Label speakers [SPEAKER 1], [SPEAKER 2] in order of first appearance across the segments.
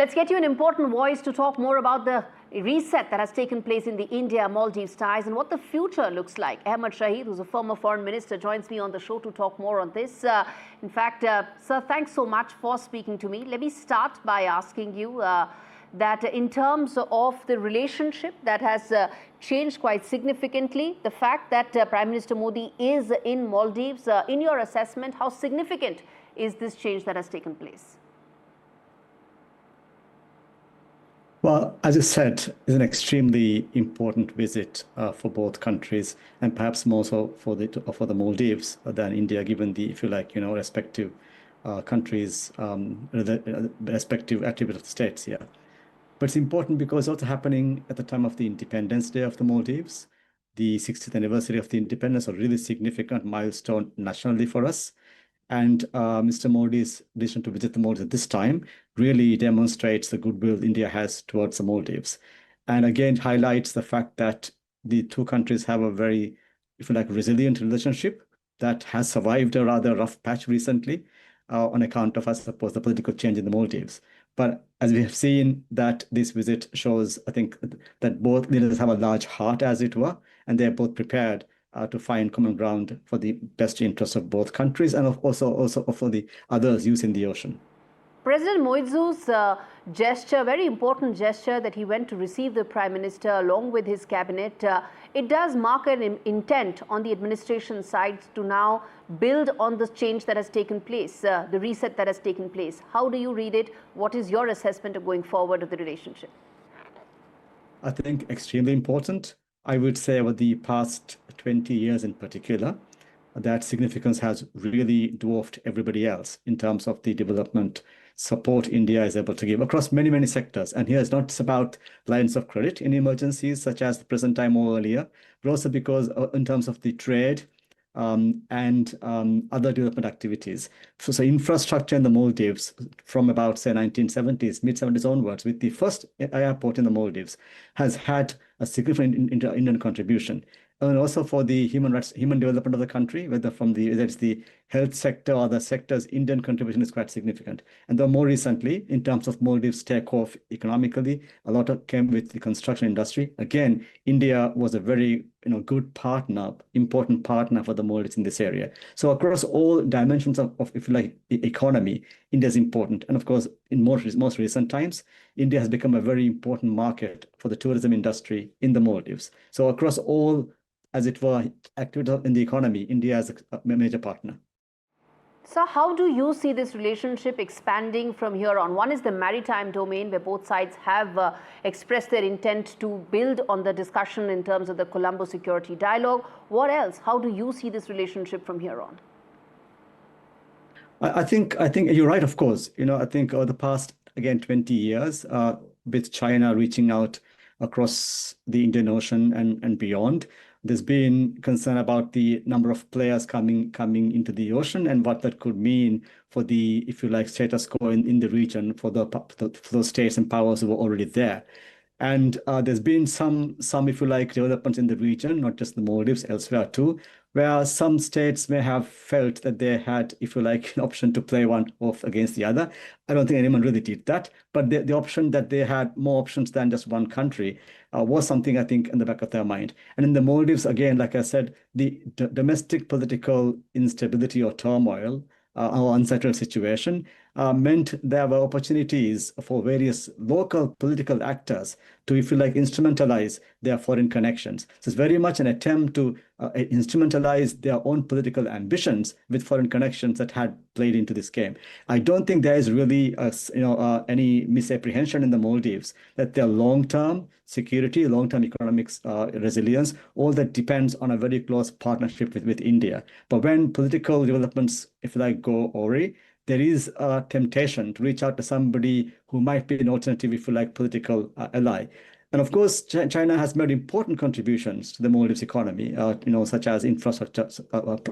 [SPEAKER 1] Let's get you an important voice to talk more about the reset that has taken place in the India-Maldives ties and what the future looks like. Ahmed Shaheed, who's a former foreign minister, joins me on the show to talk more on this. In fact, sir, thanks so much for speaking to me. Let me start by asking you that in terms of the relationship that has changed quite significantly, the fact that Prime Minister Modi is in Maldives, in your assessment, how significant is this change that has taken place?
[SPEAKER 2] Well, as you said, it's an extremely important visit for both countries, and perhaps more so for the Maldives than India, given the, if you like, respective countries, respective attributes of the states here. But it's important because it's also happening at the time of the Independence Day of the Maldives, the 60th anniversary of the independence, a really significant milestone nationally for us. And Mr. Modi's decision to visit the Maldives at this time really demonstrates the goodwill India has towards the Maldives. And again, highlights the fact that the two countries have a very, if you like, resilient relationship that has survived a rather rough patch recently on account of, I suppose, the political change in the Maldives. But as we have seen, that this visit shows, I think, that both leaders have a large heart, as it were, and they're both prepared to find common ground for the best interests of both countries and also for the others using the ocean.
[SPEAKER 1] President Muizzu's gesture, very important gesture that he went to receive the Prime Minister along with his cabinet, it does mark an intent on the administration side to now build on the change that has taken place, the reset that has taken place. How do you read it? What is your assessment of going forward of the relationship?
[SPEAKER 2] I think extremely important. I would say over the past 20 years in particular, that significance has really dwarfed everybody else in terms of the development support India is able to give across many, many sectors. And here it's not just about lines of credit in emergencies such as the present time or earlier, but also because in terms of the trade and other development activities. So infrastructure in the Maldives from about, say, 1970s, mid-70s onwards, with the first airport in the Maldives, has had a significant Indian contribution. And also for the human development of the country, whether it's the health sector or other sectors, Indian contribution is quite significant. And though more recently, in terms of Maldives takeoff economically, a lot came with the construction industry. Again, India was a very good partner, important partner for the Maldives in this area. So across all dimensions of if you like, the economy, India is important. And of course, in most recent times, India has become a very important market for the tourism industry in the Maldives. So across all, as it were, activities in the economy, India is a major partner.
[SPEAKER 1] So how do you see this relationship expanding from here on? One is the maritime domain, where both sides have expressed their intent to build on the discussion in terms of the Colombo security dialogue. What else? How do you see this relationship from here on?
[SPEAKER 2] I think you're right, of course. I think over the past, again, 20 years, with China reaching out across the Indian Ocean and beyond, there's been concern about the number of players coming into the ocean and what that could mean for the, if you like, status quo in the region for those states and powers who were already there. And there's been some, if you like, developments in the region, not just the Maldives, elsewhere too, where some states may have felt that they had, if you like, an option to play one off against the other. I don't think anyone really did that, but the option that they had more options than just one country was something, I think, in the back of their mind. And in the Maldives, again, like I said, the domestic political instability or turmoil or unsettled situation meant there were opportunities for various local political actors to, if you like, instrumentalize their foreign connections. So it's very much an attempt to instrumentalize their own political ambitions with foreign connections that had played into this game. I don't think there is really any misapprehension in the Maldives that their long-term security, long-term economic resilience, all that depends on a very close partnership with India. But when political developments, if you like, go awry, there is a temptation to reach out to somebody who might be an alternative, if you like, political ally. And of course, China has made important contributions to the Maldives economy, such as infrastructure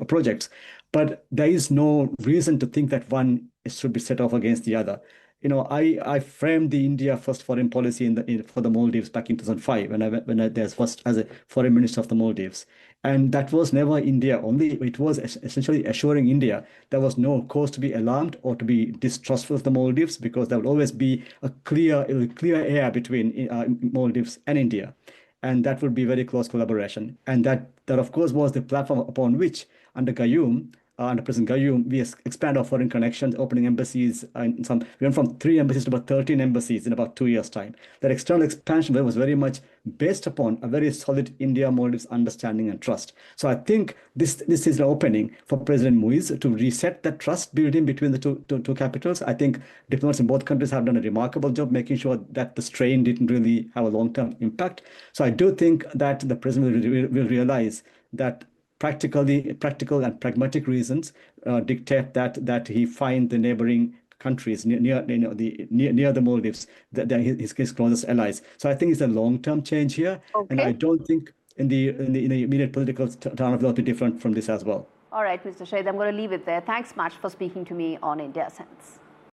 [SPEAKER 2] projects. But there is no reason to think that one should be set off against the other. I framed the India first foreign policy for the Maldives back in 2005 when I was first as a foreign minister of the Maldives. And that was never India only. It was essentially assuring India there was no cause to be alarmed or to be distrustful of the Maldives, because there will always be a clear air between Maldives and India. And that would be very close collaboration. And that of course, was the platform upon which, under under President Gayoom, we expand our foreign connections, opening embassies. We went from 3 embassies to about 13 embassies in about 2 years' time. That external expansion was very much based upon a very solid India-Maldives understanding and trust. So I think this is an opening for President Muizzu to reset that trust building between the two capitals. I think diplomats in both countries have done a remarkable job making sure that the strain didn't really have a long-term impact. So I do think that the president will realize that practical and pragmatic reasons dictate that he find the neighboring countries near the Maldives that his closest allies. So I think it's a long-term change here, and I
[SPEAKER 1] Okay.
[SPEAKER 2] don't think in the immediate political turn of will be different from this as well.
[SPEAKER 1] All right, Mr. Shaheed, I'm going to leave it there. Thanks much for speaking to me on India Sense.